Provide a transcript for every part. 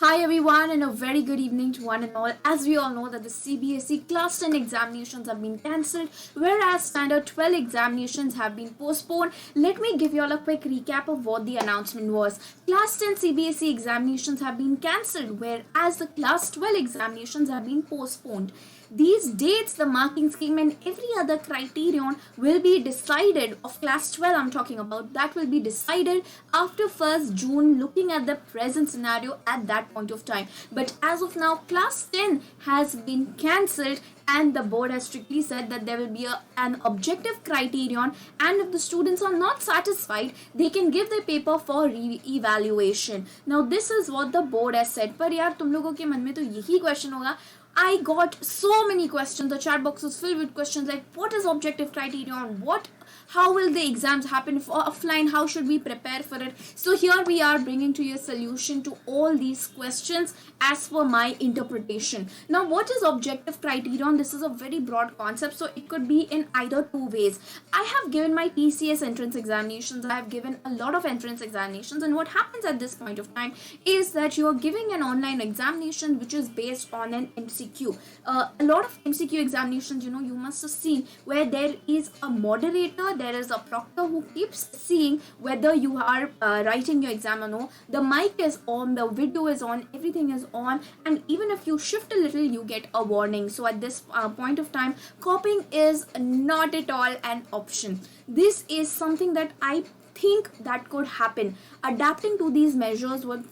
Hi everyone and a very good evening to one and all. As we all know that the CBSE Class 10 examinations have been cancelled whereas Standard 12 examinations have been postponed. Let me give you all a quick recap of what the announcement was. Class 10 CBSE examinations have been cancelled whereas the Class 12 examinations have been postponed. These dates, the marking scheme and every other criterion will be decided of class 12 I'm talking about. That will be decided after 1st June looking at the present scenario at that point of time. But as of now, class 10 has been cancelled and the board has strictly said that there will be an objective criterion, and if the students are not satisfied they can give their paper for re-evaluation. Now this is what the board has said. पर यार तुम लोगों के मन में तो यही question होगा. I got so many questions. The chat box was filled with questions like what is objective criterion? How will the exams happen if offline? How should we prepare for it? So here we are bringing to you a solution to all these questions as per my interpretation. Now, what is objective criterion? This is a very broad concept, so it could be in either two ways. I have given my TCS entrance examinations. I have given a lot of entrance examinations, and what happens at this point of time is that you are giving an online examination which is based on an MCQ. A lot of MCQ examinations, you must have seen where there is a moderator, there is a proctor who keeps seeing whether you are writing your exam or no. The mic is on, the video is on, everything is on, and even if you shift a little you get a warning. So at this point of time, copying is not at all an option. This is something that I think that could happen. Adapting to these measures would,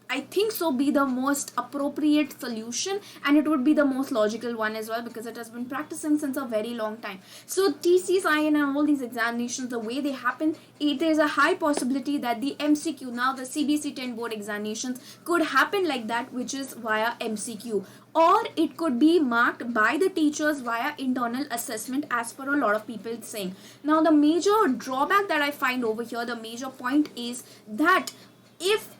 I think so, be the most appropriate solution, and it would be the most logical one as well because it has been practicing since a very long time. So TCSI and all these examinations, the way they happen, it is a high possibility that the MCQ, now the CBSE 10 board examinations, could happen like that, which is via MCQ, or it could be marked by the teachers via internal assessment as per a lot of people saying. Now the major drawback that I find over here, the major point is that if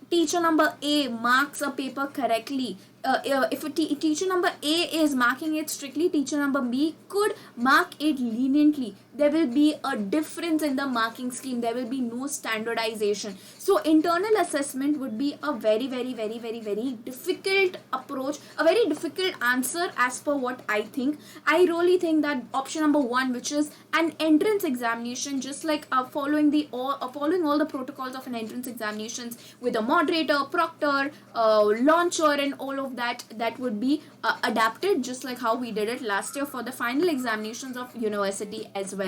teacher number A marks a paper correctly, if teacher number A is marking it strictly, teacher number B could mark it leniently. There will be a difference in the marking scheme. There will be no standardization. So internal assessment would be a very, very, very, very, very difficult approach, a very difficult answer as per what I think. I really think that option number one, which is an entrance examination, just like following all the protocols of an entrance examinations with a moderator, proctor, launcher, and all of that would be adapted just like how we did it last year for the final examinations of university as well.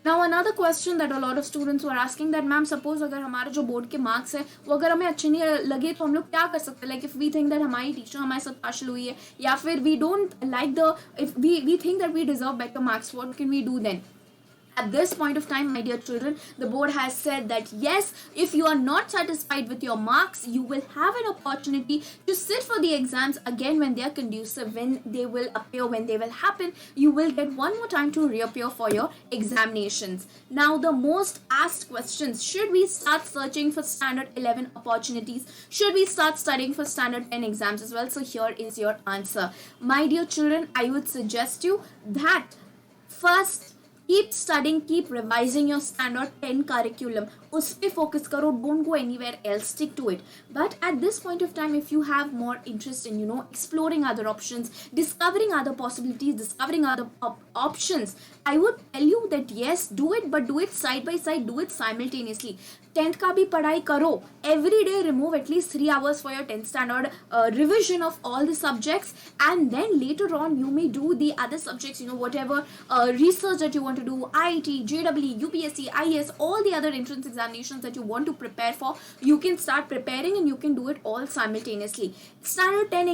Now another question that a lot of students were asking that ma'am, suppose अगर हमारा जो board के marks है वो अगर हमें अच्छे नहीं लगे तो हम लोग क्या कर सकते हैं, like if we think that हमारी टीचर हमारे साथ पार्शल हुई है या फिर we don't like the if we think that we deserve better marks, what can we do then? At this point of time, my dear children, the board has said that yes, if you are not satisfied with your marks, you will have an opportunity to sit for the exams again when they are conducive, when they will appear, when they will happen. You will get one more time to reappear for your examinations. Now, the most asked questions: should we start searching for standard 11 opportunities? Should we start studying for standard 10 exams as well? So here is your answer. My dear children, I would suggest you that first, keep studying, keep revising your standard 10 curriculum. उस पे focus करो, don't go anywhere else, stick to it. But at this point of time, if you have more interest in exploring other options, discovering other possibilities, discovering other options, I would tell you that yes, do it, but do it side by side, do it simultaneously. 10th का भी पढ़ाई करो, every day remove at least 3 hours for your 10th standard revision of all the subjects, and then later on you may do the other subjects, whatever research that you want to do, IIT, JEE, UPSC, IAS, all the other entrance examinations that you want to prepare for, you can start preparing and you can do it all simultaneously. Standard 10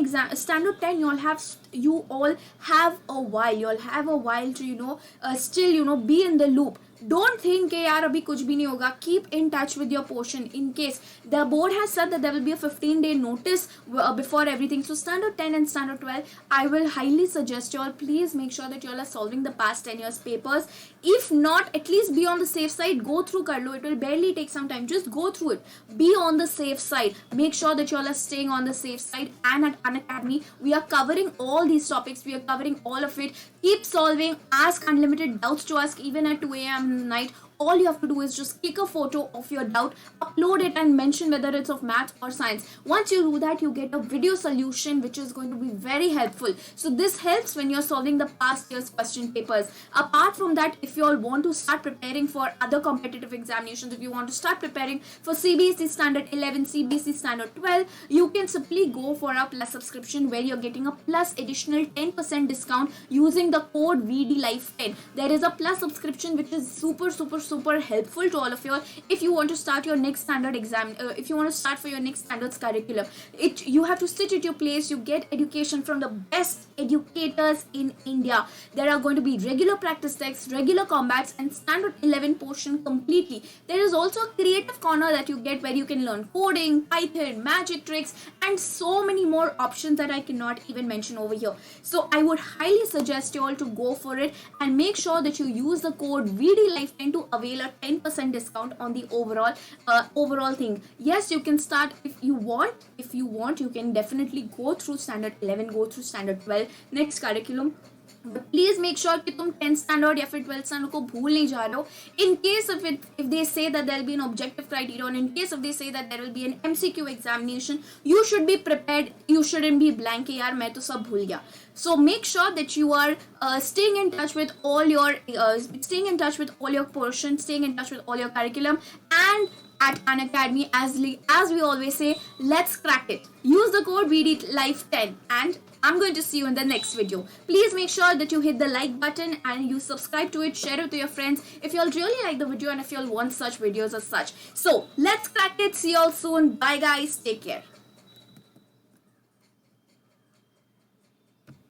you all have a while to still be in the loop. Don't think कि यार अभी कुछ भी नहीं होगा. Keep in touch with your portion in case the board has said that there will be a 15-day notice before everything. So standard 10 and standard 12, I will highly suggest you all, please make sure that you all are solving the past 10 years papers. If not, at least be on the safe side. Go through कर लो. It will barely take some time. Just go through it. Be on the safe side. Make sure that you all are staying on the safe side. And at Unacademy, we are covering all these topics. We are covering all of it. Keep solving. Ask unlimited doubts to us even at 2 a.m. night. all you have to do is just click a photo of your doubt, upload it and mention whether it's of math or science. Once you do that, you get a video solution which is going to be very helpful. So this helps when you're solving the past year's question papers. Apart from that, if you all want to start preparing for other competitive examinations, if you want to start preparing for CBSE Standard 11, CBSE Standard 12, you can simply go for a plus subscription where you're getting a plus additional 10% discount using the code VDLife10. There is a plus subscription which is super helpful to all of you all if you want to start your next standard exam, if you want to start for your next standards curriculum. You have to sit at your place, you get education from the best educators in India. There are going to be regular practice texts, regular combats, and standard 11 portion completely. There is also a creative corner that you get where you can learn coding, Python, magic tricks, and so many more options that I cannot even mention over here. So I would highly suggest you all to go for it and make sure that you use the code VDLife10 to avail a 10% discount on the overall thing. Yes, you can start if you want. If you want, you can definitely go through standard 11, go through standard 12 next curriculum. But please make sure कि तुम 10th standard या फिर 12th standard को भूल नहीं जा रहे हो. In case if they say that there will be an objective criteria, or in case if they say that there will be an MCQ examination, you should be prepared. You shouldn't be blank कि यार मैं तो सब भूल गया. So make sure that you are staying in touch with all your portions, staying in touch with all your curriculum, and at Unacademy, as we always say, let's crack it. Use the code VDLife10, and I'm going to see you in the next video. Please make sure that you hit the like button and you subscribe to it, share it to your friends if you all really like the video and if you all want such videos as such. So let's crack it. See you all soon. Bye guys. Take care.